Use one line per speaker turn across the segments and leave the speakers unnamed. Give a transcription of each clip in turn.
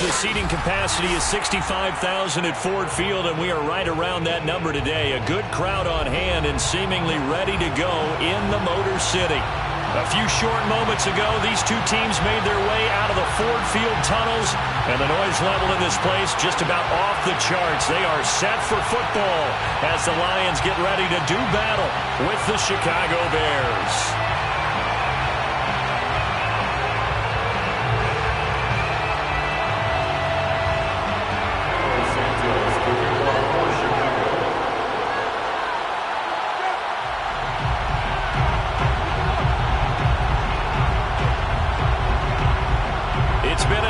the seating capacity is 65,000 at Ford Field, and we are right around that number today. A good crowd on hand and seemingly ready to go in the Motor City. A few short moments ago, these two teams made their way out of the Ford Field tunnels, and the noise level in this place just about off the charts. They are set for football as the Lions get ready to do battle with the Chicago Bears.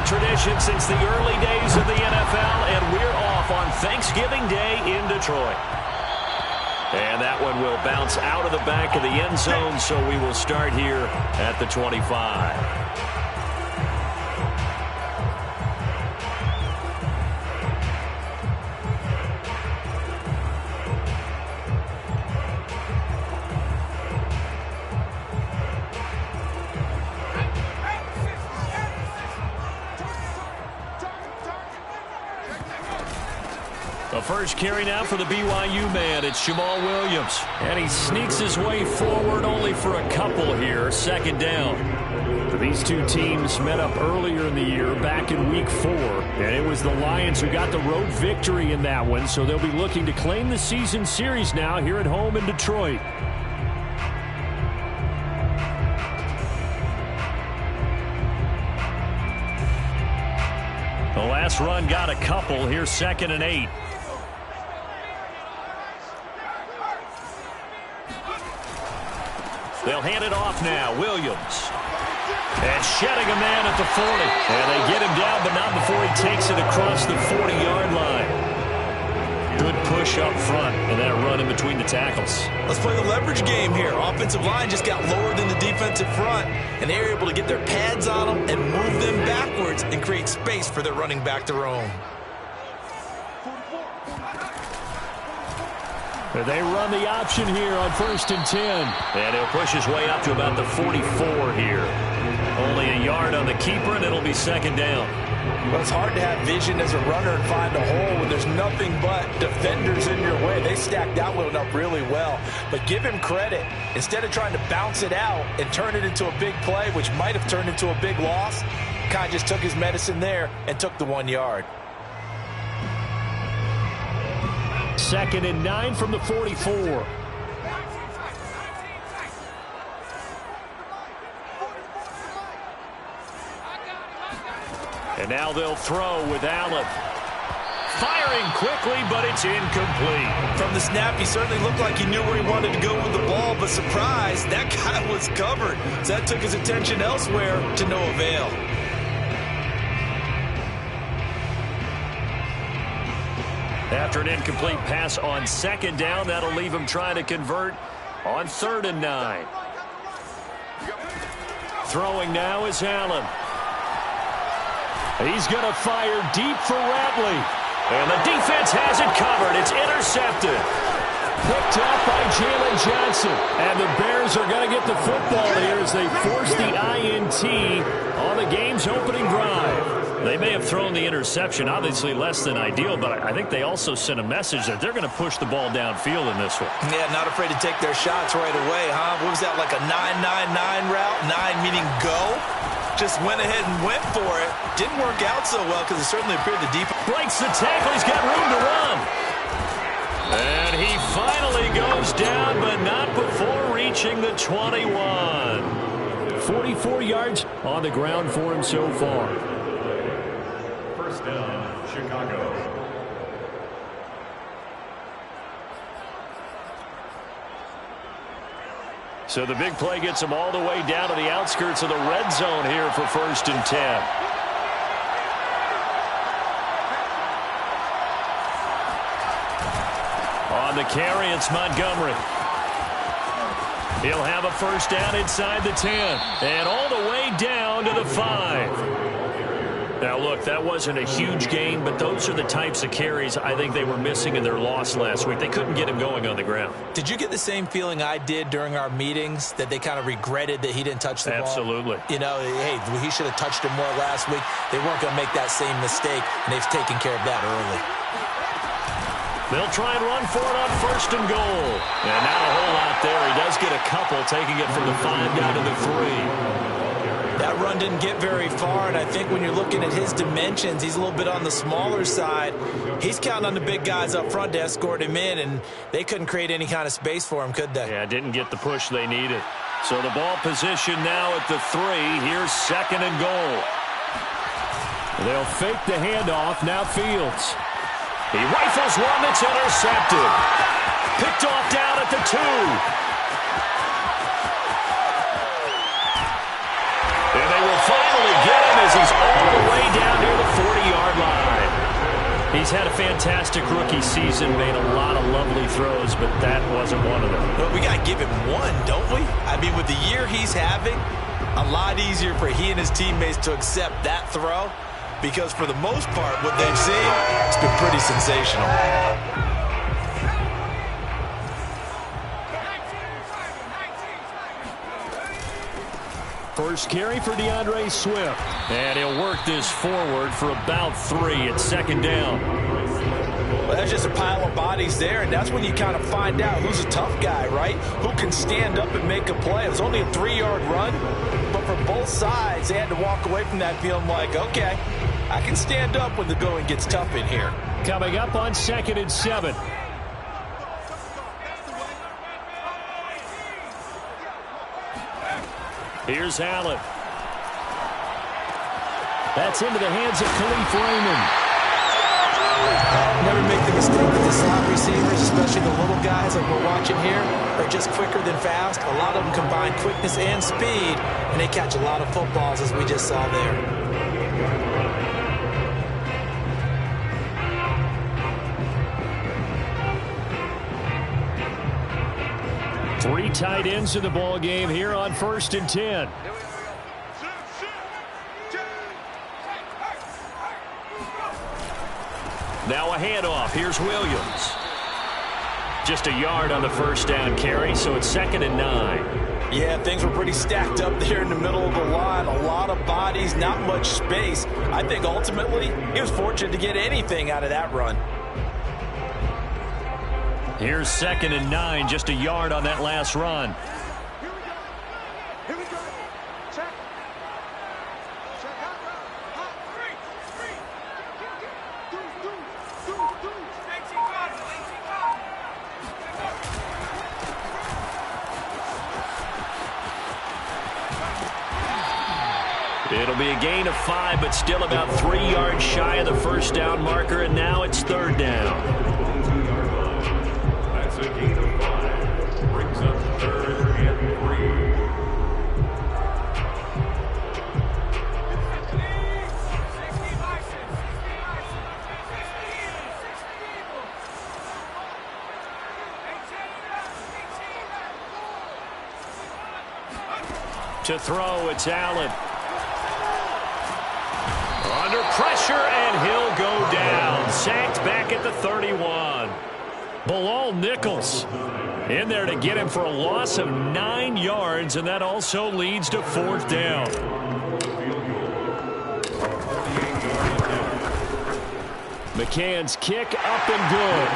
Tradition since the early days of the NFL, and we're off on Thanksgiving Day in Detroit. And that one will bounce out of the back of the end zone, so we will start here at the 25. The first carry now for the BYU man. It's Jamal Williams. And he sneaks his way forward only for a couple here. Second down. These two teams met up earlier in the year, back in Week 4. And it was the Lions who got the road victory in that one. So they'll be looking to claim the season series now here at home in Detroit. The last run got a couple. Here's 2nd and 8. They'll hand it off now. Williams. And shedding a man at the 40. And they get him down, but not before he takes it across the 40-yard line. Good push up front, and then a run in between the tackles.
Let's play the leverage game here. Offensive line just got lower than the defensive front, and they were able to get their pads on them and move them backwards and create space for their running back to roam.
They run the option here on 1st and 10. And he'll push his way up to about the 44 here. Only a yard on the keeper, and it'll be 2nd down.
Well, it's hard to have vision as a runner and find a hole when there's nothing but defenders in your way. They stacked that one up really well. But give him credit. Instead of trying to bounce it out and turn it into a big play, which might have turned into a big loss, kind of just took his medicine there and took the 1 yard.
2nd and 9 from the 44. And now they'll throw with Allen. Firing quickly, but it's incomplete.
From the snap, he certainly looked like he knew where he wanted to go with the ball, but surprise, that guy was covered. So that took his attention elsewhere to no avail.
After an incomplete pass on 2nd down, that'll leave him trying to convert on 3rd and 9. Throwing now is Allen. He's going to fire deep for Ratley. And the defense has it covered. It's intercepted. Picked up by Jalen Johnson. And the Bears are going to get the football here as they force the INT on the game's opening drive. They may have thrown the interception, obviously less than ideal, but I think they also sent a message that they're going to push the ball downfield in this one.
Yeah, not afraid to take their shots right away, huh? What was that, like a 9-9-9 route? 9 meaning go? Just went ahead and went for it. Didn't work out so well because it certainly appeared the defense
breaks the tackle. He's got room to run. And he finally goes down, but not before reaching the 21. 44 yards on the ground for him so far.
First down, Chicago.
So the big play gets him all the way down to the outskirts of the red zone here for 1st and 10. On the carry, it's Montgomery. He'll have a 1st down inside the 10. And all the way down to the 5. Now, look, that wasn't a huge gain, but those are the types of carries I think they were missing in their loss last week. They couldn't get him going on the ground.
Did you get the same feeling I did during our meetings, that they kind of regretted that he didn't touch the ball?
Absolutely.
You know, hey, he should have touched it more last week. They weren't going to make that same mistake, and they've taken care of that early.
They'll try and run for it on 1st and goal. And not a whole lot there. He does get a couple, taking it from the 5 down to the 3.
That run didn't get very far, and I think when you're looking at his dimensions, he's a little bit on the smaller side. He's counting on the big guys up front to escort him in, and they couldn't create any kind of space for him, could they?
Yeah, didn't get the push they needed. So the ball position now at the 3. Here's 2nd and goal. They'll fake the handoff. Now Fields. He rifles one that's intercepted. Picked off down at the 2. And they will finally get him as he's all the way down near the 40-yard line. He's had a fantastic rookie season, made a lot of lovely throws, but that wasn't one of them.
But we got to give him one, don't we? I mean, with the year he's having, a lot easier for he and his teammates to accept that throw, because for the most part, what they've seen, it's been pretty sensational.
First carry for DeAndre Swift. And he'll work this forward for about 3. It's 2nd down.
Well, that's just a pile of bodies there, and that's when you kind of find out who's a tough guy, right? Who can stand up and make a play. It was only a 3-yard run, but for both sides, they had to walk away from that feeling like, okay, I can stand up when the going gets tough in here.
Coming up on 2nd and 7. Here's Allen. That's into the hands of Khalif Raymond.
Never make the mistake that the slot receivers, especially the little guys like we're watching here, are just quicker than fast. A lot of them combine quickness and speed, and they catch a lot of footballs, as we just saw there.
3 tight ends in the ball game here on 1st and 10. Now a handoff. Here's Williams. Just a yard on the 1st down carry, so it's 2nd and 9.
Yeah, things were pretty stacked up there in the middle of the line. A lot of bodies, not much space. I think ultimately he was fortunate to get anything out of that run.
Here's 2nd and 9, just a yard on that last run.
Here we go. Check.
It'll be a gain of 5, but still about 3 yards shy of the 1st down marker, and now it's 3rd down.
That's a gain of 5. Brings up 3rd and 3.
To throw, it's Allen. Under pressure, and he'll go down. Sacked back at the 31. Bilal Nichols in there to get him for a loss of 9 yards, and that also leads to 4th down. McCann's kick up and good.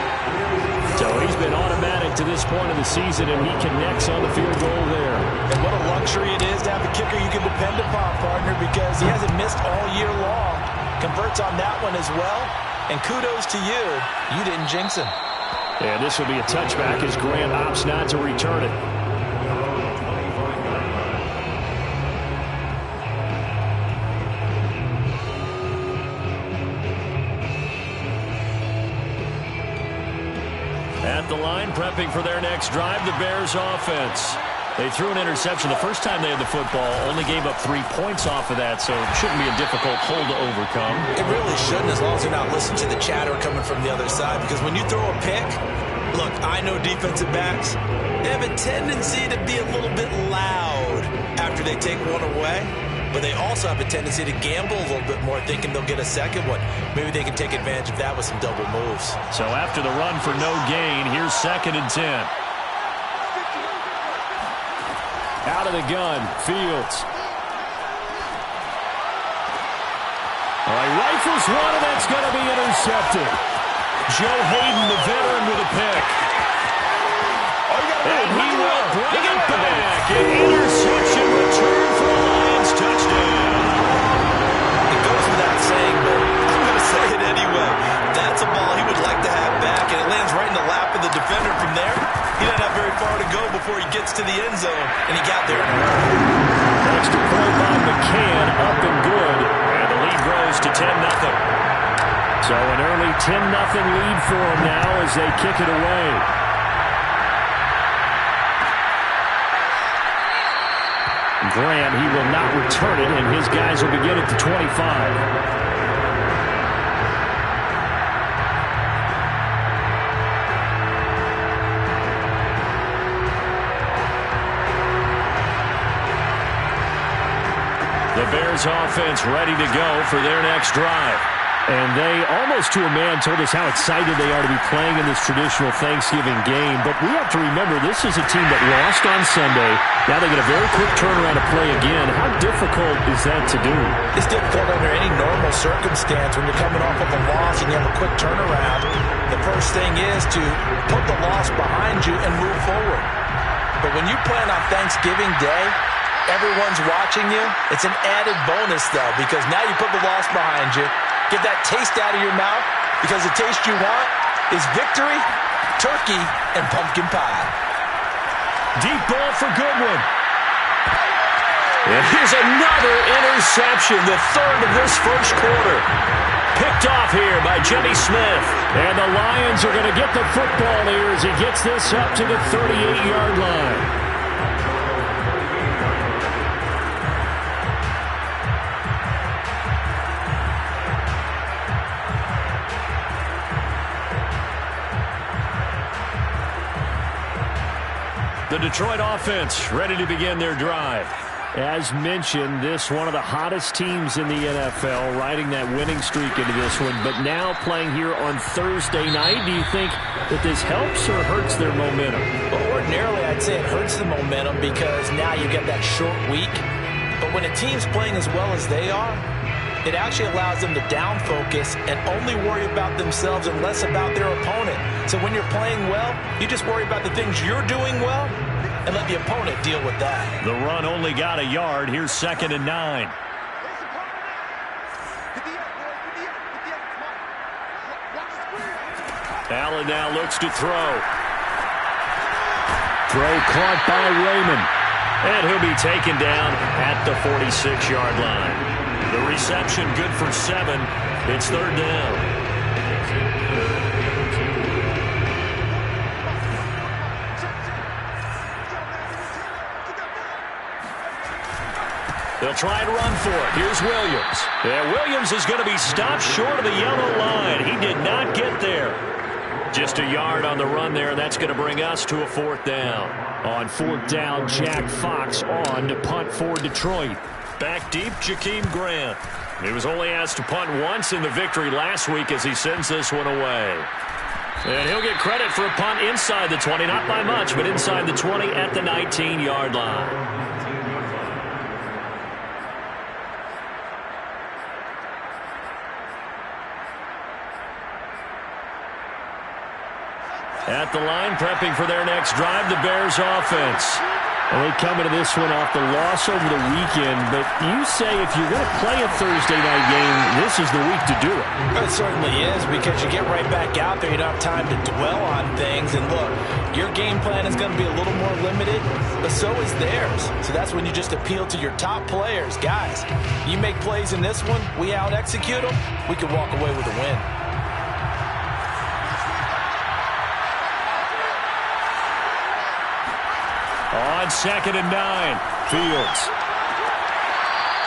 So he's been automatic to this point of the season, and he connects on the field goal there.
And what a luxury it is to have a kicker you can depend upon, partner, because he hasn't missed all year long. Converts on that one as well, and kudos to you. You didn't jinx him.
And this will be a touchback as Grant opts not to return it. At the line, prepping for their next drive, the Bears offense. They threw an interception the first time they had the football, only gave up 3 points off of that, so it shouldn't be a difficult hole to overcome.
It really shouldn't, as long as you're not listening to the chatter coming from the other side, because when you throw a pick, look, I know defensive backs, they have a tendency to be a little bit loud after they take one away. but they also have a tendency to gamble a little bit more, thinking they'll get a second one. Maybe they can take advantage of that with some double moves.
So after the run for no gain, here's 2nd and 10. Out of the gun, Fields. All right, rifles one, and that's going to be intercepted. Joe Hayden, the veteran, with a pick. And he will bring it back. An interception return for the Lions touchdown.
It goes without saying, but I'm going to say it anyway. That's a ball he would like to have back, and it lands right in the lap of the defender. From there, he doesn't have very far to go before he gets to the end zone, and he got there in a hurry.
Extra point by McCann, up and good, and the lead grows to 10-0. So an early 10-0 lead for them now as they kick it away. Grant, he will not return it, and his guys will begin at the 25. The Bears offense ready to go for their next drive. And they, almost to a man, told us how excited they are to be playing in this traditional Thanksgiving game. But we have to remember, this is a team that lost on Sunday. Now they get a very quick turnaround to play again. How difficult is that to do?
It's difficult under any normal circumstance when you're coming off of a loss and you have a quick turnaround. The first thing is to put the loss behind you and move forward. But when you plan on Thanksgiving Day, everyone's watching you. It's an added bonus, though, because now you put the loss behind you. Get that taste out of your mouth, because the taste you want is victory, turkey, and pumpkin pie.
Deep ball for Goodwin. And here's another interception, the third of this first quarter. Picked off here by Jimmy Smith. And the Lions are going to get the football here as he gets this up to the 38-yard line. The Detroit offense ready to begin their drive. As mentioned, this one of the hottest teams in the NFL, riding that winning streak into this one, but now playing here on Thursday night. Do you think that this helps or hurts their momentum?
Well, ordinarily, I'd say it hurts the momentum because now you get that short week. But when a team's playing as well as they are, it actually allows them to down focus and only worry about themselves and less about their opponent. So when you're playing well, you just worry about the things you're doing well and let the opponent deal with that.
The run only got a yard. Here's 2nd and 9. Allen now looks to throw. Throw caught by Raymond. And he'll be taken down at the 46-yard line. The reception good for 7. It's 3rd down. They'll try and run for it. Here's Williams. Yeah, Williams is going to be stopped short of the yellow line. He did not get there. Just a yard on the run there, and that's going to bring us to a 4th down. On 4th down, Jack Fox on to punt for Detroit. Back deep, Jakeem Grant. He was only asked to punt once in the victory last week as he sends this one away. And he'll get credit for a punt inside the 20, not by much, but inside the 20 at the 19-yard line. At the line, prepping for their next drive, the Bears offense. Well, they come into this one off the loss over the weekend, but you say if you're going to play a Thursday night game, this is the week to do it.
It certainly is, because you get right back out there. You don't have time to dwell on things. And look, your game plan is going to be a little more limited, but so is theirs. So that's when you just appeal to your top players. Guys, you make plays in this one, we out-execute them, we can walk away with a win.
On 2nd and 9, Fields.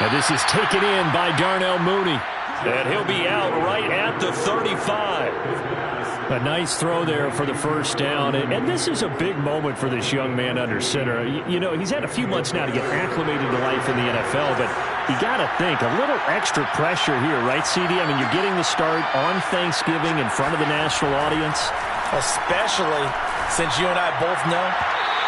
And this is taken in by Darnell Mooney. And he'll be out right at the 35. A nice throw there for the first down. And this is a big moment for this young man under center. You know, he's had a few months now to get acclimated to life in the NFL, but You got to think, a little extra pressure here, right, CD? I mean, you're getting the start on Thanksgiving in front of the national audience.
Especially since you and I both know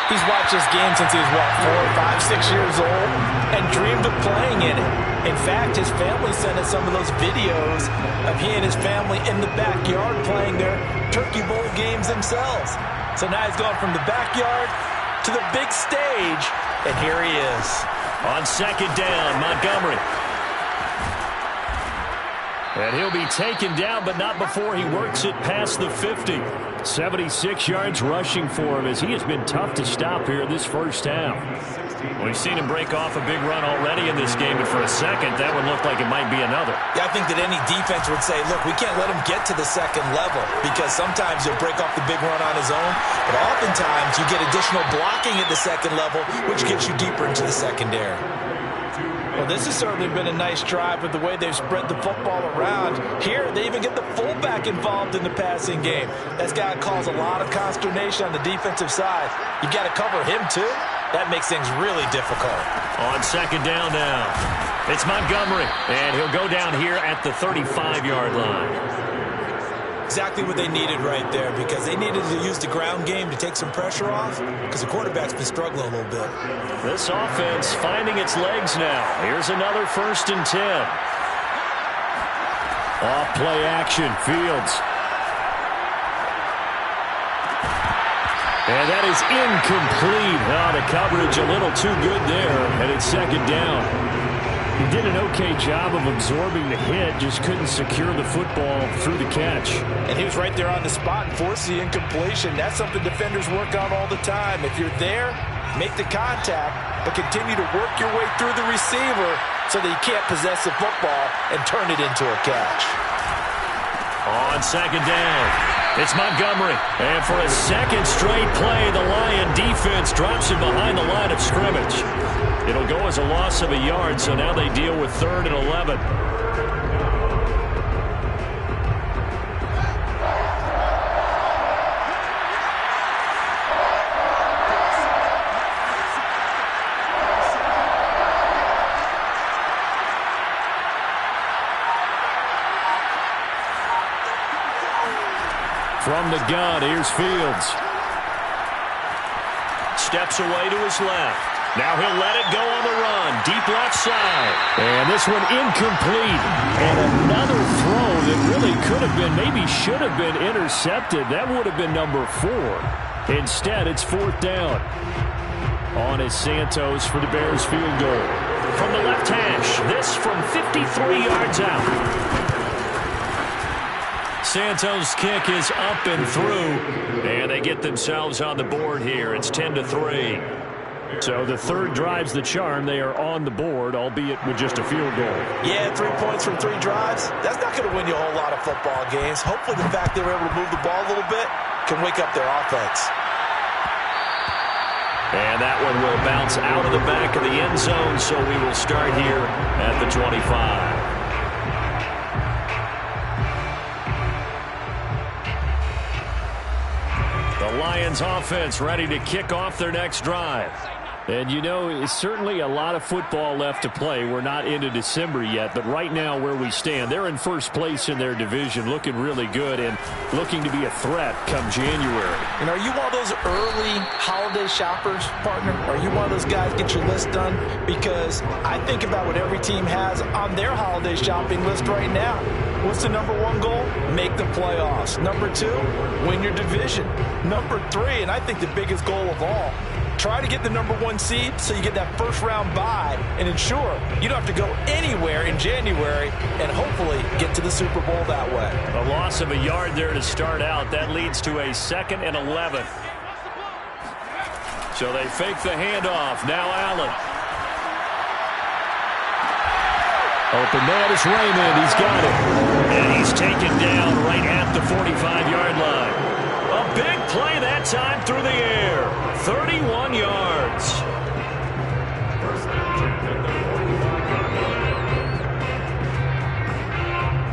he's watched this game since he was, what, 4, 5, 6 years old and dreamed of playing in it. In fact, his family sent us some of those videos of he and his family in the backyard playing their Turkey Bowl games themselves. So now he's going from the backyard to the big stage, and here he is.
On second down, Montgomery. And he'll be taken down, but not before he works it past the 50. 76 yards rushing for him as he has been tough to stop here this first half. We've seen him break off a big run already in this game, and for a second, that would look like it might be another.
Yeah, I think that any defense would say, look, we can't let him get to the second level because sometimes he'll break off the big run on his own, but oftentimes you get additional blocking at the second level, which gets you deeper into the secondary. Well, this has certainly been a nice drive with the way they've spread the football around. Here, they even get the fullback involved in the passing game. That's got to cause a lot of consternation on the defensive side. You've got to cover him, too. That makes things really difficult.
On second down now, it's Montgomery, and he'll go down here at the 35-yard line.
Exactly what they needed right there because they needed to use the ground game to take some pressure off because the quarterback's been struggling a little bit.
This offense finding its legs now. Here's another 1st and 10. Off play action, Fields. And that is incomplete. Oh, the coverage a little too good there, and it's second down. He did an okay job of absorbing the hit, just couldn't secure the football through the catch.
And he was right there on the spot and forced the incompletion. That's something defenders work on all the time. If you're there, make the contact, but continue to work your way through the receiver so that you can't possess the football and turn it into a catch.
On second down, it's Montgomery. And for a second straight play, the Lion defense drops him behind the line of scrimmage. It'll go as a loss of a yard, so now they deal with 3rd and 11. From the gun, here's Fields. Steps away to his left. Now he'll let it go on the run. Deep left side. And this one incomplete. And another throw that really could have been, maybe should have been intercepted. That would have been number 4. Instead, it's 4th down. On is Santos for the Bears field goal. From the left hash, this from 53 yards out. Santos' kick is up and through. And they get themselves on the board here. It's 10-3. So the 3rd drive's the charm. They are on the board, albeit with just a field goal.
Yeah, 3 points from 3 drives. That's not going to win you a whole lot of football games. Hopefully the fact they were able to move the ball a little bit can wake up their offense.
And that one will bounce out of the back of the end zone, so we will start here at the 25. The Lions offense ready to kick off their next drive. And, you know, it's certainly a lot of football left to play. We're not into December yet, but right now where we stand, they're in first place in their division, looking really good and looking to be a threat come January.
And are you one of those early holiday shoppers, partner? Are you one of those guys get your list done? Because I think about what every team has on their holiday shopping list right now. What's the number 1 goal? Make the playoffs. Number 2, win your division. Number 3, and I think the biggest goal of all, try to get the number 1 seed so you get that first round bye and ensure you don't have to go anywhere in January and hopefully get to the Super Bowl that way.
A loss of a yard there to start out. That leads to a 2nd and 11. So they fake the handoff. Now Allen. Open man is Raymond. He's got it. And he's taken down right at the 45-yard line. A big play that time through the air. 31 yards.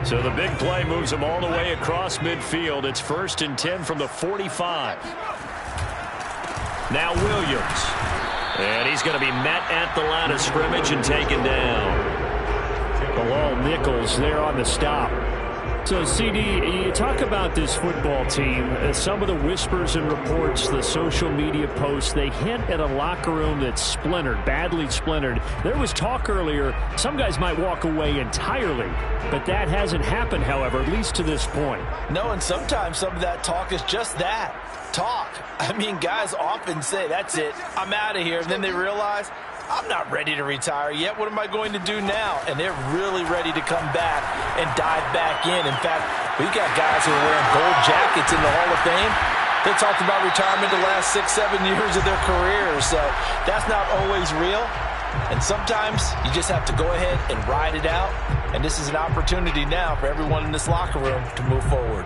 So the big play moves him all the way across midfield. It's 1st and 10 from the 45. Now Williams. And he's going to be met at the line of scrimmage and taken down. Bilal Nichols there on the stop. So, CD, you talk about this football team. Some of the whispers and reports, the social media posts, they hint at a locker room that's splintered, badly splintered. There was talk earlier, some guys might walk away entirely, but that hasn't happened, however, at least to this point.
No, and sometimes some of that talk is just that, talk. I mean, guys often say, that's it, I'm out of here, and then they realize, I'm not ready to retire yet. What am I going to do now? And they're really ready to come back and dive back in. In fact, we've got guys who are wearing gold jackets in the Hall of Fame. They talked about retirement the last 6-7 years of their careers. So that's not always real. And sometimes you just have to go ahead and ride it out. And this is an opportunity now for everyone in this locker room to move forward.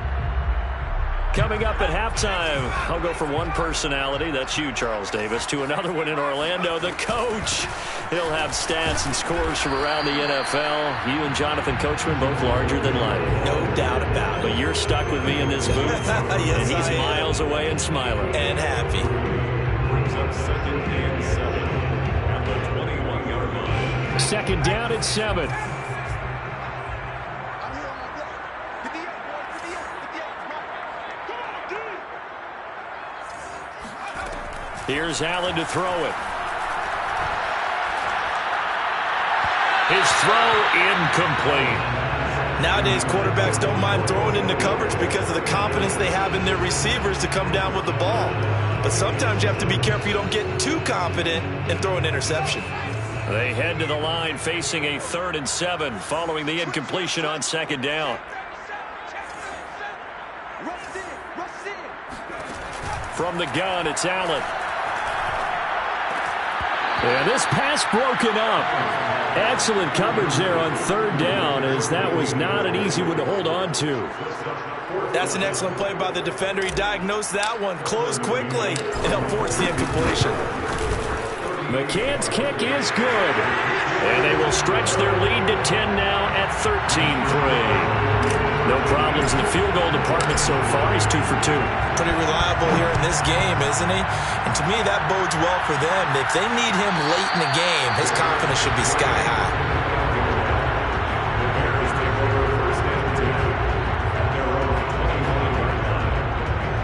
Coming up at halftime, I'll go from one personality, that's you, Charles Davis, to another one in Orlando, the coach. He'll have stats and scores from around the NFL. You and Jonathan Coachman, both larger than life.
No doubt about it.
But you're stuck with me in this booth,
yes,
and he's miles away and smiling.
And happy.
Brings up 2nd and 7 at the 21-yard line.
2nd down at 7. Here's Allen to throw it. His throw incomplete.
Nowadays, quarterbacks don't mind throwing into coverage because of the confidence they have in their receivers to come down with the ball. But sometimes you have to be careful you don't get too confident and throw an interception.
They head to the line facing a 3rd and 7 following the incompletion on 2nd down. From the gun, it's Allen. And this pass broken up. Excellent coverage there on 3rd down, as that was not an easy one to hold on to.
That's an excellent play by the defender. He diagnosed that one, closed quickly, and helped force the incompletion.
McCann's kick is good. And they will stretch their lead to 10 now at 13-3. No problems in the field goal department so far. He's 2 for 2.
Pretty reliable here in this game, isn't he? And to me, that bodes well for them. If they need him late in the game, his confidence should be sky high.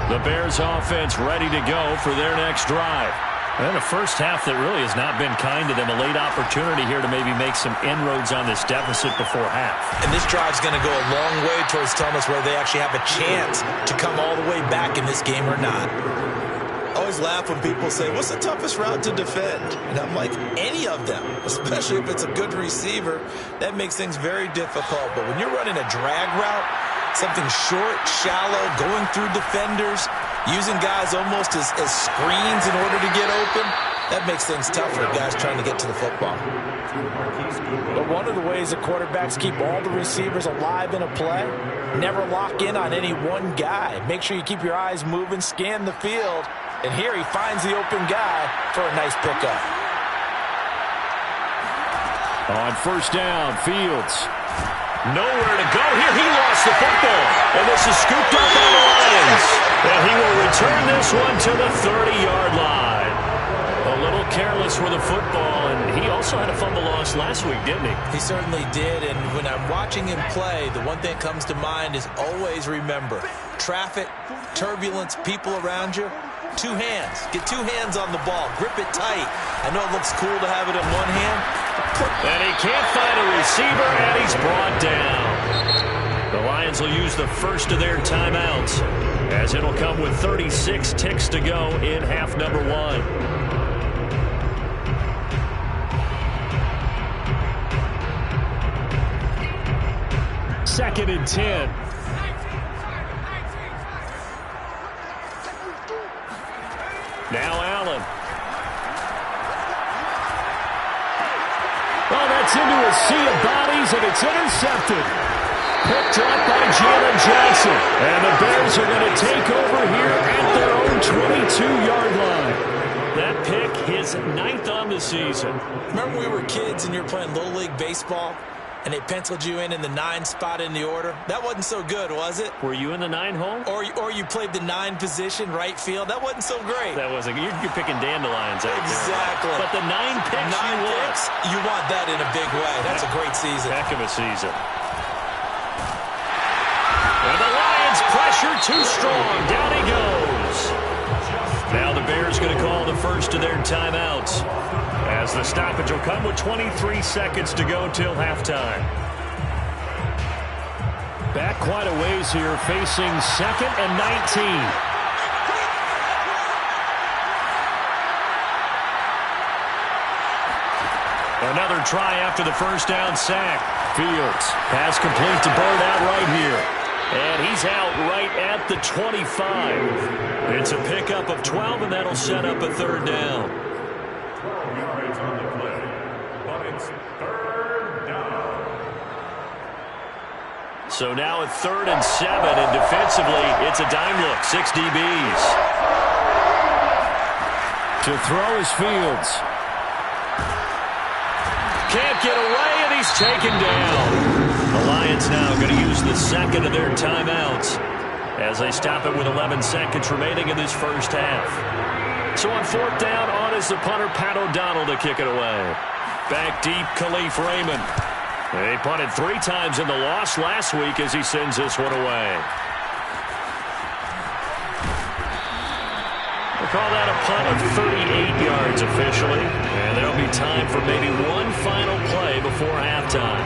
The Bears offense ready to go for their next drive. And a first half that really has not been kind to them. A late opportunity here to maybe make some inroads on this deficit before half.
And this drive's going to go a long way towards telling us whether they actually have a chance to come all the way back in this game or not. I always laugh when people say, what's the toughest route to defend? And I'm like, any of them, especially if it's a good receiver. That makes things very difficult. But when you're running a drag route, something short, shallow, going through defenders, using guys almost as screens in order to get open, that makes things tough for guys trying to get to the football. But one of the ways that quarterbacks keep all the receivers alive in a play, never lock in on any one guy. Make sure you keep your eyes moving, scan the field, and here he finds the open guy for a nice pickup.
On 1st down, Fields. Nowhere to go here. He lost the football. And this is scooped up by the Lions. And he will return this one to the 30-yard line. A little careless with the football. And he also had a fumble loss last week, didn't he?
He certainly did. And when I'm watching him play, the one thing that comes to mind is always remember, traffic, turbulence, people around you, 2 hands. Get 2 hands on the ball. Grip it tight. I know it looks cool to have it in one hand.
And he can't find a receiver, and he's brought down. The Lions will use the first of their timeouts, as it'll come with 36 ticks to go in half number 1. Second and 10. Now Allen. Oh, that's into a sea of bodies, and it's intercepted. Picked up by Jalen Johnson. And the Bears are going to take over here at their own 22-yard line. That pick, his 9th on the season.
Remember when we were kids and you were playing Little League Baseball? and they penciled you in the 9 spot in the order. That wasn't so good, was it?
Were you in the 9 hole?
Or you played the 9 position, right field. That wasn't so great.
That wasn't. You're picking dandelions out
exactly.
there. But the 9 picks,
you want that in a big way. That's a great season.
Heck of a season. And the Lions pressure too strong. Down he goes. Now the Bears going to call the first of their timeouts, as the stoppage will come with 23 seconds to go till halftime. Back quite a ways here, facing 2nd and 19. Another try after the first down sack. Fields, pass complete to Bird out right here. And he's out right at the 25. It's a pickup of 12, and that'll set up a 3rd down.
12 yards on the play, but it's 3rd down.
So now a 3rd and 7, and defensively, it's a dime look. 6 DBs. To throw is Fields. Can't get away, and he's taken down. The Lions now going to use the 2nd of their timeouts as they stop it with 11 seconds remaining in this first half. So on 4th down, on is the punter, Pat O'Donnell, to kick it away. Back deep, Khalif Raymond. They punted 3 times in the loss last week as he sends this one away. We'll call that a punt of 38 yards officially. And there'll be time for maybe one final play before halftime.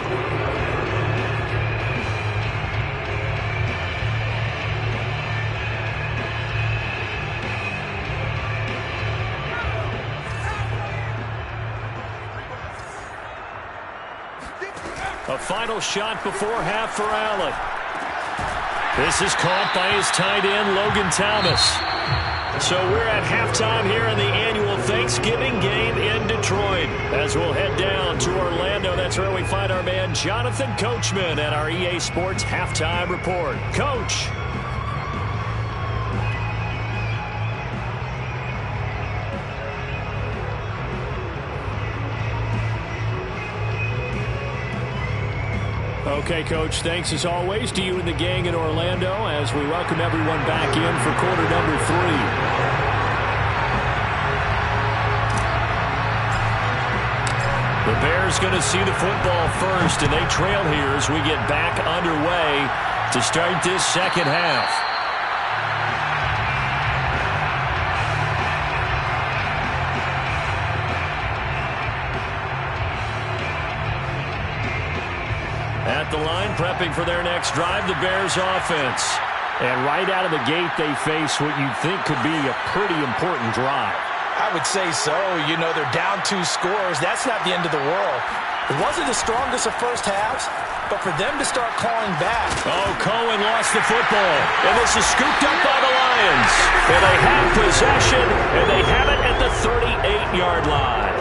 A final shot before half for Allen. This is caught by his tight end, Logan Thomas. So we're at halftime here in the annual Thanksgiving game in Detroit. As we'll head down to Orlando, that's where we find our man Jonathan Coachman at our EA Sports Halftime Report. Coach. Okay, Coach, thanks as always to you and the gang in Orlando as we welcome everyone back in for quarter number 3. The Bears going to see the football first, and they trail here as we get back underway to start this second half. At the line, prepping for their next drive, the Bears offense. And right out of the gate, they face what you think could be a pretty important drive.
I would say so. You know, they're down 2 scores. That's not the end of the world. It wasn't the strongest of first halves, but for them to start clawing back.
Oh, Cohen lost the football. And this is scooped up by the Lions. And they have possession, and they have it at the 38-yard line.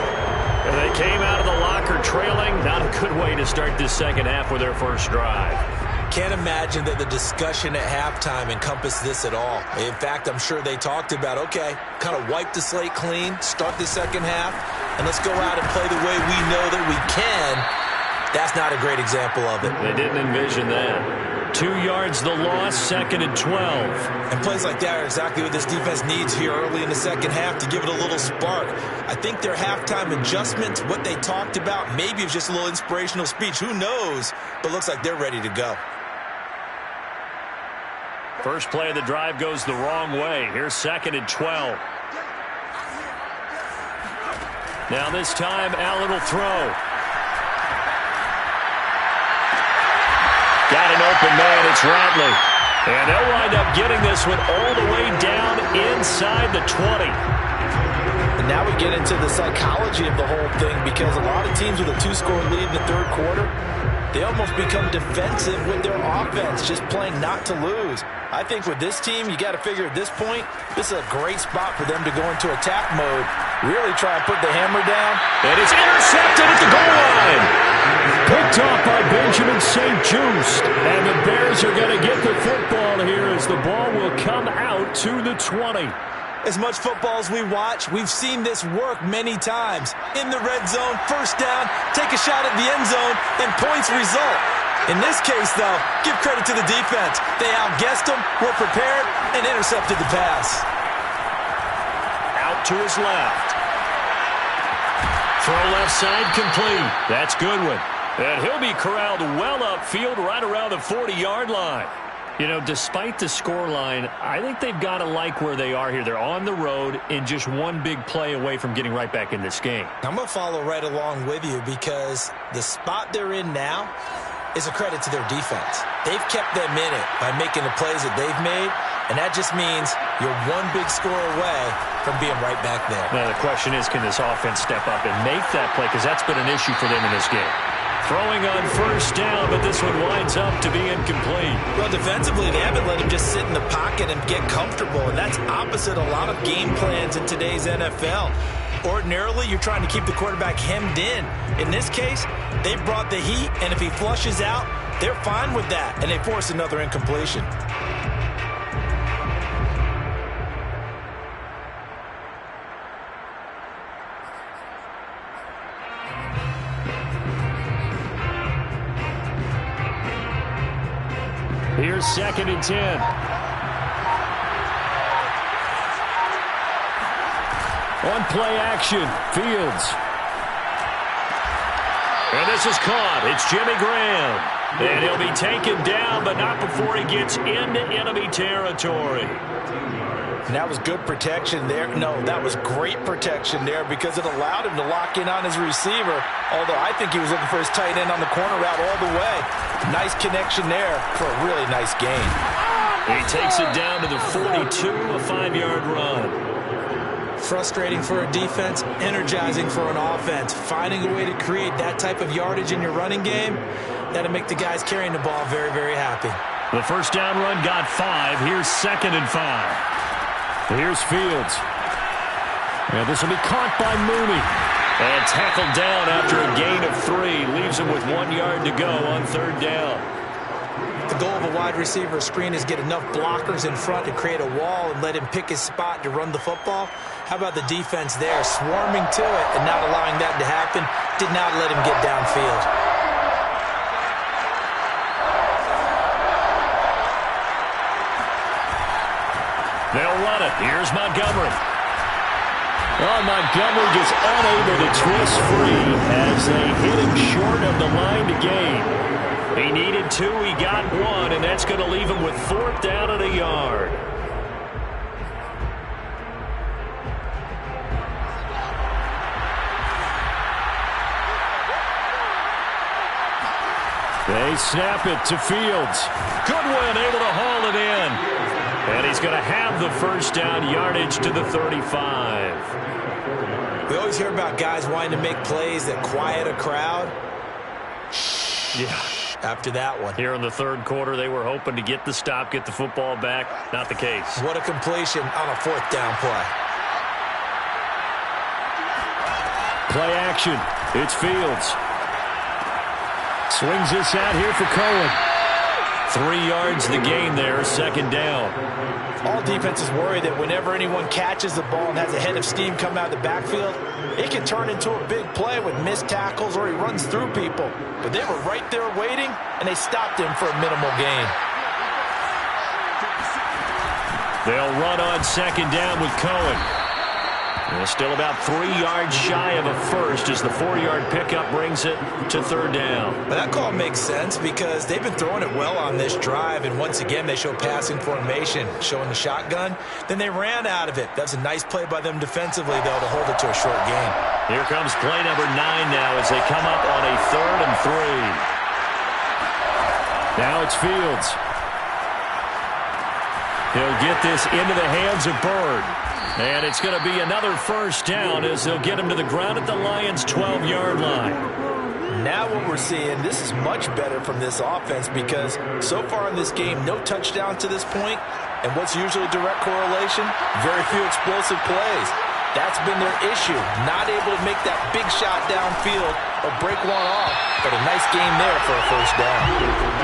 And they came out of the locker trailing. Not a good way to start this second half with their first drive.
Can't imagine that the discussion at halftime encompassed this at all. In fact, I'm sure they talked about, okay, kind of wipe the slate clean, start the second half, and let's go out and play the way we know that we can. That's not a great example of it.
They didn't envision that. 2 yards the loss, 2nd and 12.
And plays like that are exactly what this defense needs here early in the second half to give it a little spark. I think their halftime adjustments, what they talked about, maybe it was just a little inspirational speech. Who knows? But looks like they're ready to go.
First play of the drive goes the wrong way. Here's 2nd and 12. Now this time, Allen will throw. Got an open man, it's Ratley. And they'll wind up getting this one all the way down inside the 20.
And now we get into the psychology of the whole thing, because a lot of teams with a 2-score lead in the third quarter, they almost become defensive with their offense, just playing not to lose. I think with this team, you got to figure at this point, this is a great spot for them to go into attack mode, really try and put the hammer down.
And it's intercepted at the goal line. Picked off by Benjamin St. Juste. And the Bears are going to get the football here as the ball will come out to the 20.
As much football as we watch, we've seen this work many times. In the red zone, first down, take a shot at the end zone, and points result. In this case, though, give credit to the defense. They outguessed them, were prepared, and intercepted the pass.
Out to his left. Throw left side complete. That's Goodwin. And he'll be corralled well upfield right around the 40-yard line. You know, despite the scoreline, I think they've got to like where they are here. They're on the road and just one big play away from getting right back in this game.
I'm going to follow right along with you because the spot they're in now is a credit to their defense. They've kept them in it by making the plays that they've made, and that just means you're one big score away from being right back there.
Now, the question is, can this offense step up and make that play? Because that's been an issue for them in this game. Throwing on first down, but this one winds up to be incomplete.
Well, defensively, they haven't let him just sit in the pocket and get comfortable, and that's opposite a lot of game plans in today's NFL. Ordinarily, you're trying to keep the quarterback hemmed in. In this case, they brought the heat, and if he flushes out, they're fine with that, and they force another incompletion.
Here's 2nd and 10. On play action, Fields. And this is caught. It's Jimmy Graham. And he'll be taken down, but not before he gets into enemy territory.
And that was good protection there. No, that was great protection there because it allowed him to lock in on his receiver, although I think he was looking for his tight end on the corner route all the way. Nice connection there for a really nice gain.
He takes it down to the 42, a 5-yard run.
Frustrating for a defense, energizing for an offense. Finding a way to create that type of yardage in your running game, that'll make the guys carrying the ball very, very happy.
The first down run got 5. Here's 2nd and 5. Here's Fields. And this will be caught by Mooney. And tackled down after a gain of 3. Leaves him with 1 yard to go on 3rd down.
The goal of a wide receiver screen is get enough blockers in front to create a wall and let him pick his spot to run the football. How about the defense there, swarming to it and not allowing that to happen? Did not let him get downfield.
They'll run it. Here's Montgomery. Well, Montgomery just unable to twist free as they hit him short of the line to gain. He needed 2, he got 1, and that's going to leave him with 4th down and a yard. They snap it to Fields. Goodwin able to haul it in. And he's going to have the first down, yardage to the 35.
We always hear about guys wanting to make plays that quiet a crowd.
Yeah.
After that one.
Here in the 3rd quarter, they were hoping to get the stop, get the football back. Not the case.
What a completion on a 4th down play.
Play action. It's Fields. Swings this out here for Cohen. 3 yards the gain there, 2nd down.
All defenses worry that whenever anyone catches the ball and has a head of steam come out of the backfield, it can turn into a big play with missed tackles or he runs through people. But they were right there waiting, and they stopped him for a minimal gain.
They'll run on 2nd down with Cohen. And still about 3 yards shy of a first as the 4-yard pickup brings it to 3rd down.
But that call makes sense because they've been throwing it well on this drive, and once again they show passing formation, showing the shotgun. Then they ran out of it. That's a nice play by them defensively, though, to hold it to a short gain.
Here comes play number 9 now as they come up on a 3rd and 3. Now it's Fields. He'll get this into the hands of Bird. And it's going to be another first down as they'll get him to the ground at the Lions' 12-yard line.
Now what we're seeing, this is much better from this offense because so far in this game, no touchdowns to this point. And what's usually direct correlation? Very few explosive plays. That's been their issue. Not able to make that big shot downfield or break one off. But a nice game there for a first down.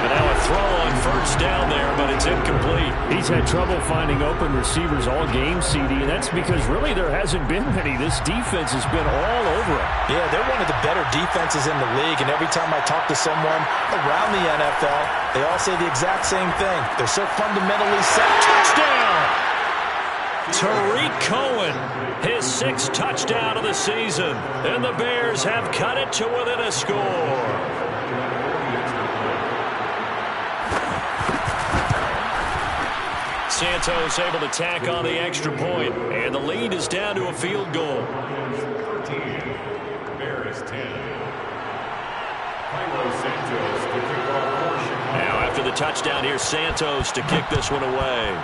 And now a throw on 1st first down there, but it's incomplete.
He's had trouble finding open receivers all game, CD, and that's because really there hasn't been many. This defense has been all over it.
Yeah, they're one of the better defenses in the league, and every time I talk to someone around the NFL, they all say the exact same thing. They're so fundamentally sound.
Touchdown! Tariq Cohen, his 6th touchdown of the season, and the Bears have cut it to within a score. Santos able to tack on the extra point, and the lead is down to a field goal.
13, Bears 10. Carlos Santos to kick off portion.
Now after the touchdown, here's Santos to kick this one away.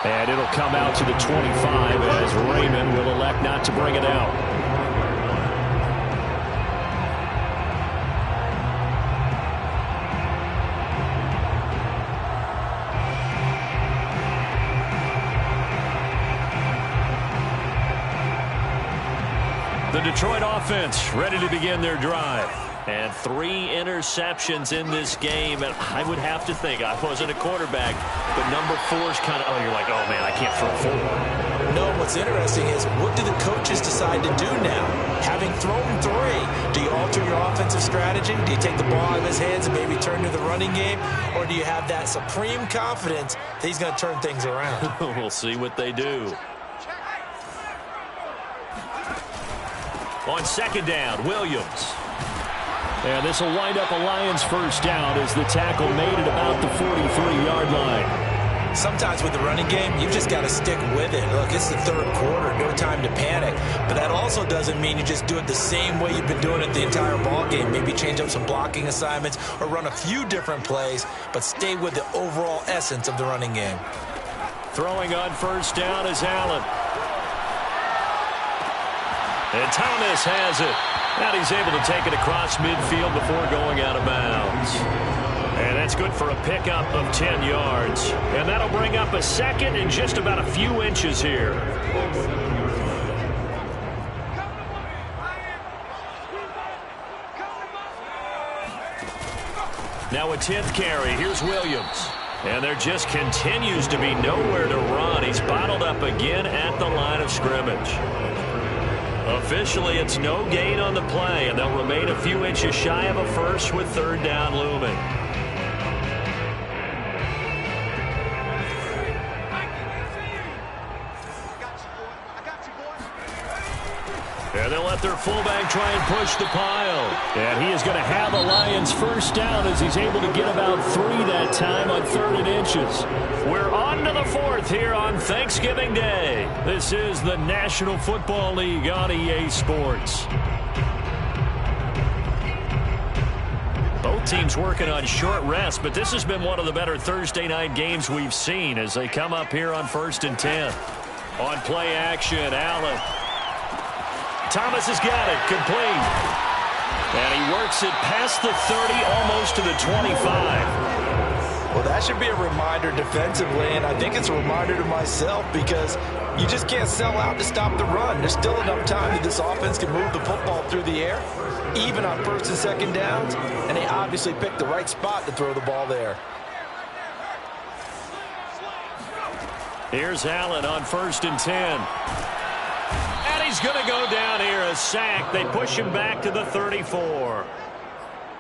And it'll come out to the 25 as Raymond will elect not to bring it out. The Detroit offense ready to begin their drive. And 3 interceptions in this game. And I would have to think, I wasn't a quarterback, but number 4 is kind of, you're like, oh, man, I can't throw 4.
No, what's interesting is what do the coaches decide to do now? Having thrown 3, do you alter your offensive strategy? Do you take the ball out of his hands and maybe turn to the running game? Or do you have that supreme confidence that he's going to turn things around?
We'll see what they do. On 2nd down, Williams. And this will wind up a Lions first down as the tackle made it about the 43-yard line.
Sometimes with the running game, you've just got to stick with it. Look, it's the 3rd quarter, no time to panic. But that also doesn't mean you just do it the same way you've been doing it the entire ball game. Maybe change up some blocking assignments or run a few different plays, but stay with the overall essence of the running game.
Throwing on first down is Allen. And Thomas has it. And he's able to take it across midfield before going out of bounds. And that's good for a pickup of 10 yards. And that'll bring up a 2nd and just about a few inches here. Now a 10th carry. Here's Williams. And there just continues to be nowhere to run. He's bottled up again at the line of scrimmage. Officially, it's no gain on the play, and they'll remain a few inches shy of a first with 3rd down looming. And they'll let their fullback try and push the pile. And he is going to have a Lions first down as he's able to get about 3 that time on 3rd and inches. We're on to the 4th here on Thanksgiving Day. This is the National Football League on EA Sports. Both teams working on short rest, but this has been one of the better Thursday night games we've seen as they come up here on 1st and 10. On play action, Allen. Thomas has got it, complete. And he works it past the 30, almost to the 25.
Well, that should be a reminder defensively, and I think it's a reminder to myself because you just can't sell out to stop the run. There's still enough time that this offense can move the football through the air, even on 1st and 2nd downs, and they obviously picked the right spot to throw the ball there.
Here's Allen on 1st and 10. And he's going to go down here, a sack. They push him back to the 34.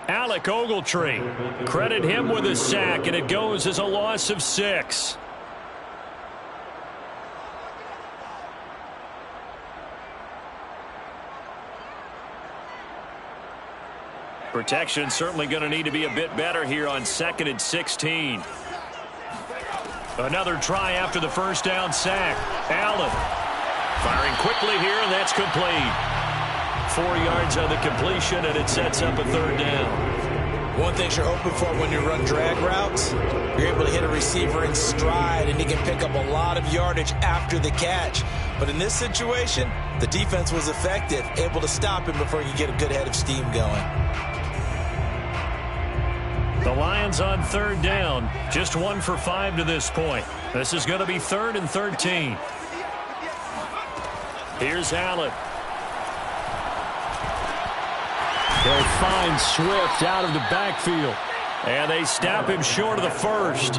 Alec Ogletree, credit him with a sack, and it goes as a loss of 6. Protection certainly going to need to be a bit better here on 2nd and 16. Another try after the first down sack. Allen firing quickly here, and that's complete. 4 yards on the completion, and it sets up a 3rd down.
One thing you're hoping for when you run drag routes, you're able to hit a receiver in stride, and he can pick up a lot of yardage after the catch. But in this situation, the defense was effective, able to stop him before you get a good head of steam going.
The Lions on 3rd down, just 1 for 5 to this point. This is going to be 3rd and 13. Here's Allen.
They'll find Swift out of the backfield.
And they snap him short of the first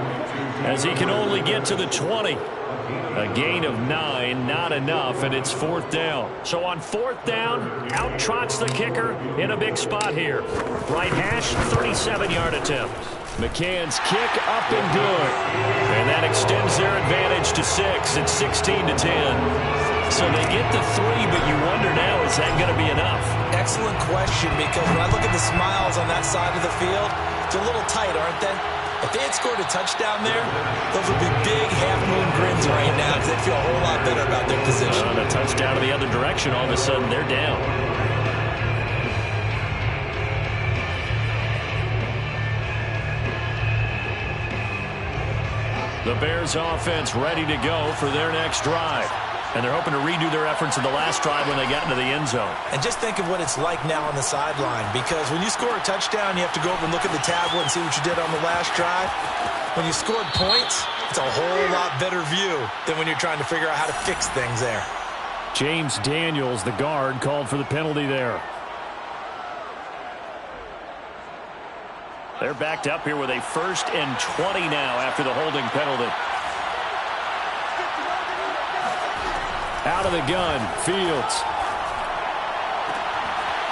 as he can only get to the 20. A gain of 9, not enough, and it's 4th down. So on 4th down, out trots the kicker in a big spot here. Right hash, 37-yard attempt. McCann's kick up and good. And that extends their advantage to 6. It's 16-10. So they get the 3, but you wonder now, is that going to be enough?
Excellent question, because when I look at the smiles on that side of the field, it's a little tight, aren't they? If they had scored a touchdown there, those would be big half-moon grins right now because they feel a whole lot better about their position.
On a touchdown to the other direction, all of a sudden they're down. The Bears offense ready to go for their next drive. And they're hoping to redo their efforts in the last drive when they got into the end zone.
And just think of what it's like now on the sideline, because when you score a touchdown, you have to go over and look at the tablet and see what you did on the last drive. When you scored points, it's a whole lot better view than when you're trying to figure out how to fix things there.
James Daniels, the guard, called for the penalty there.
They're backed up here with a 1st and 20 now after the holding penalty.
Out of the gun, Fields.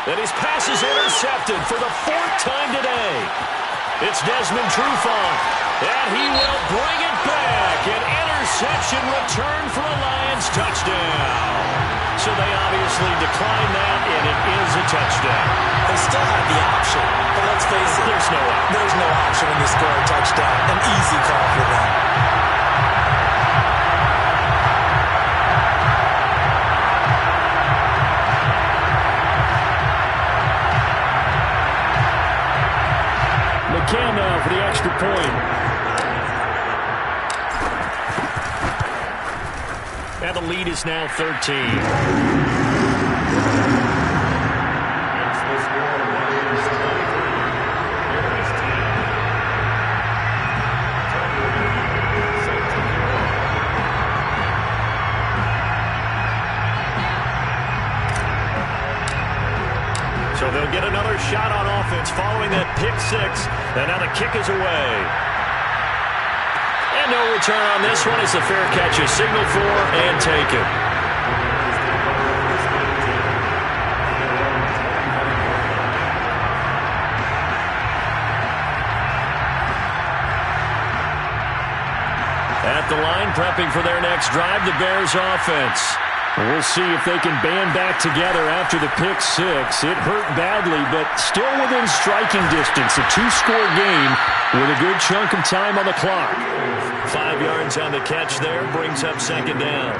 And his pass is intercepted for the 4th time today. It's Desmond Trufant, and he will bring it back. An interception return for a Lions touchdown. So they obviously declined that, and it is a touchdown.
They still have the option, but let's face it.
There's no option.
There's no option when you score a touchdown. An easy call for them.
McCann now for the extra point.
And the lead is now 13. So they'll get another shot on offense following that pick 6. And now the kick is away. And no return on this one as the fair catch is signaled for and taken. At the line, prepping for their next drive, the Bears offense. We'll see if they can band back together after the pick 6. It hurt badly, but still within striking distance. A 2-score game with a good chunk of time on the clock. 5 yards on the catch there, brings up 2nd down.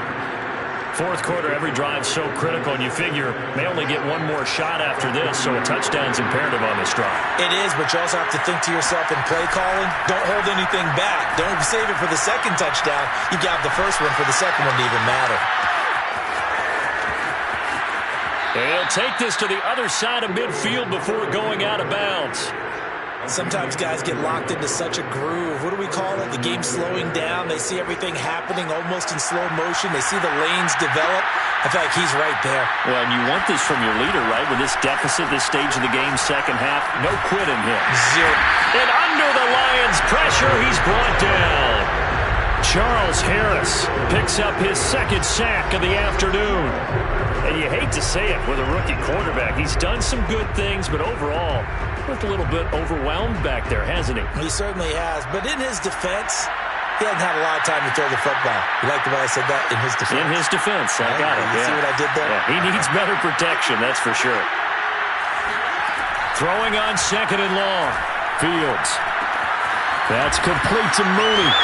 4th quarter, every drive so critical, and you figure may only get one more shot after this, so a touchdown's imperative on this drive.
It is, but you also have to think to yourself in play calling, don't hold anything back. Don't save it for the 2nd touchdown. You got the 1st one for the 2nd one to even matter.
They'll take this to the other side of midfield before going out of bounds.
Sometimes guys get locked into such a groove. What do we call it? The game slowing down. They see everything happening almost in slow motion. They see the lanes develop. I feel like he's right there.
Well, and you want this from your leader, right? With this deficit, this stage of the game, 2nd half, no quitting him.
0.
And under the Lions' pressure, he's brought down. Charles Harris picks up his 2nd sack of the afternoon. And you hate to say it with a rookie quarterback. He's done some good things, but overall, looked a little bit overwhelmed back there, hasn't he?
He certainly has. But in his defense, he hasn't had a lot of time to throw the football. You like the way I said that? In his defense.
In his defense. I got it.
You see what I did there?
Yeah, he needs better protection, that's for sure. Throwing on 2nd and long.
Fields. That's complete to Mooney.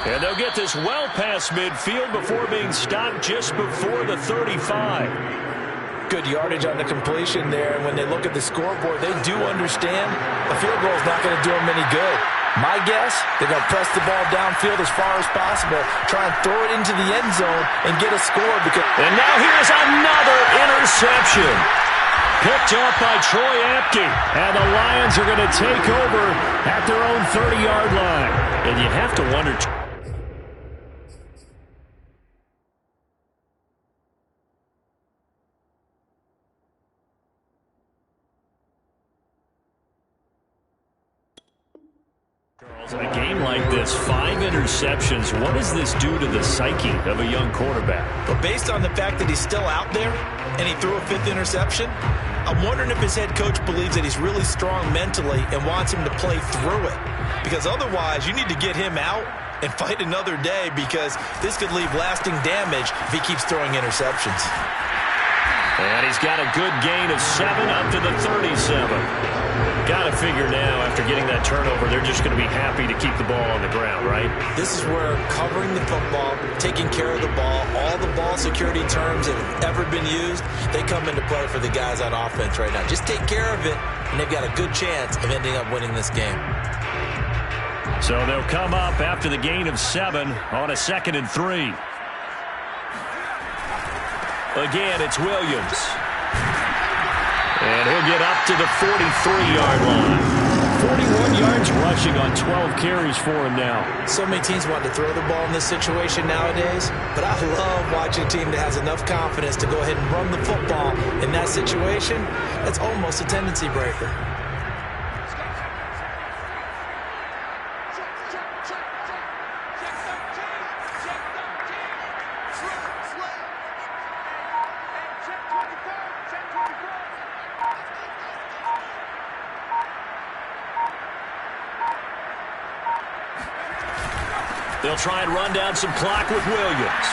And they'll get this well past midfield before being stopped just before the 35.
Good yardage on the completion there. And when they look at the scoreboard, they do understand a field goal is not going to do them any good. My guess, they're going to press the ball downfield as far as possible, try and throw it into the end zone and get a score.
And now here's another interception. Picked up by Troy Apke.
And the Lions are going to take over at their own 30-yard line.
And you have to wonder... A game like this, 5 interceptions. What does this do to the psyche of a young quarterback?
But based on the fact that he's still out there and he threw a 5th interception, I'm wondering if his head coach believes that he's really strong mentally and wants him to play through it. Because otherwise, you need to get him out and fight another day, because this could leave lasting damage if he keeps throwing interceptions.
And he's got a good gain of 7 up to the 37. Got to figure now, after getting that turnover, they're just going to be happy to keep the ball on the ground, right?
This is where covering the football, taking care of the ball, all the ball security terms that have ever been used, they come into play for the guys on offense right now. Just take care of it, and they've got a good chance of ending up winning this game.
So they'll come up after the gain of 7 on a 2nd and 3. Again, it's Williams. And he'll get up to the 43-yard line. 41 yards rushing on 12 carries for him now.
So many teams want to throw the ball in this situation nowadays, but I love watching a team that has enough confidence to go ahead and run the football in that situation. That's almost a tendency breaker.
They'll try and run down some clock with Williams.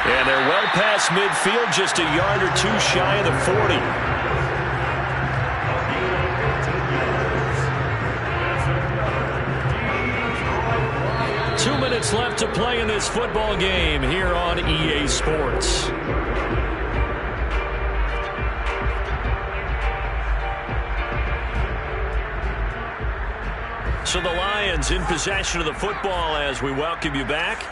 And they're well past midfield, just a yard or 2 shy of the 40. Two minutes left to play in this football game here on EA Sports. So the Lions in possession of the football as we welcome you back.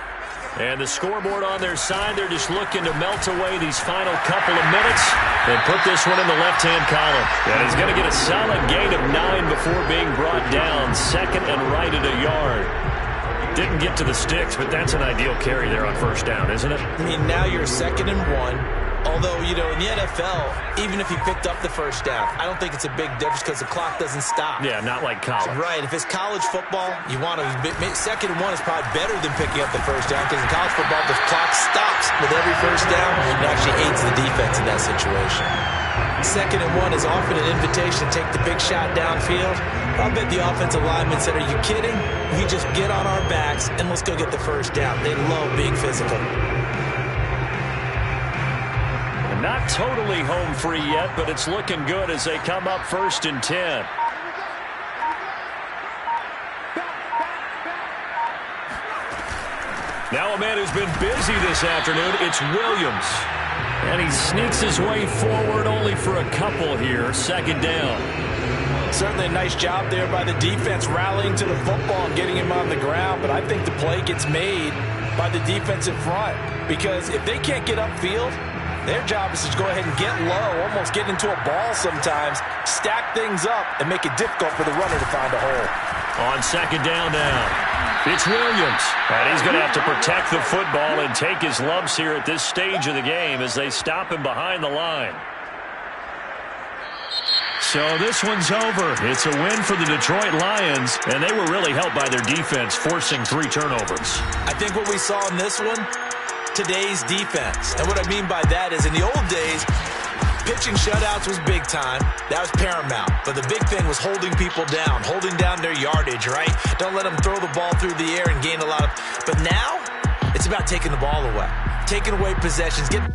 And the scoreboard on their side, they're just looking to melt away these final couple of minutes and put this one in the left-hand column. And he's going to get a solid gain of 9 before being brought down. 2nd and right at a yard. Didn't get to the sticks, but that's an ideal carry there on 1st down, isn't it?
I mean, now you're 2nd and 1. Although, you know, in the NFL, even if he picked up the 1st down, I don't think it's a big difference because the clock doesn't stop.
Yeah, not like college.
Right. If it's college football, you want to 2nd and 1 is probably better than picking up the 1st down, because in college football, the clock stops with every 1st down and actually aids the defense in that situation. 2nd and 1 is often an invitation to take the big shot downfield. I'll bet the offensive linemen said, "Are you kidding? We just get on our backs and let's go get the 1st down." They love being physical.
Not totally home free yet, but it's looking good as they come up 1st and 10. Now a man who's been busy this afternoon, it's Williams. And he sneaks his way forward only for a couple here. 2nd down.
Certainly a nice job there by the defense rallying to the football and getting him on the ground, but I think the play gets made by the defensive front, because if they can't get upfield, their job is to go ahead and get low, almost get into a ball sometimes, stack things up, and make it difficult for the runner to find a hole.
On 2nd down now, it's Williams. And he's going to have to protect the football and take his lumps here at this stage of the game as they stop him behind the line. So this one's over. It's a win for the Detroit Lions, and they were really helped by their defense, forcing 3 turnovers.
I think what we saw in this one, today's defense. And what I mean by that is, in the old days, pitching shutouts was big time. That was paramount. But the big thing was holding people down, holding down their yardage, right? Don't let them throw the ball through the air and gain a lot of... But now, it's about taking the ball away, taking away possessions, getting...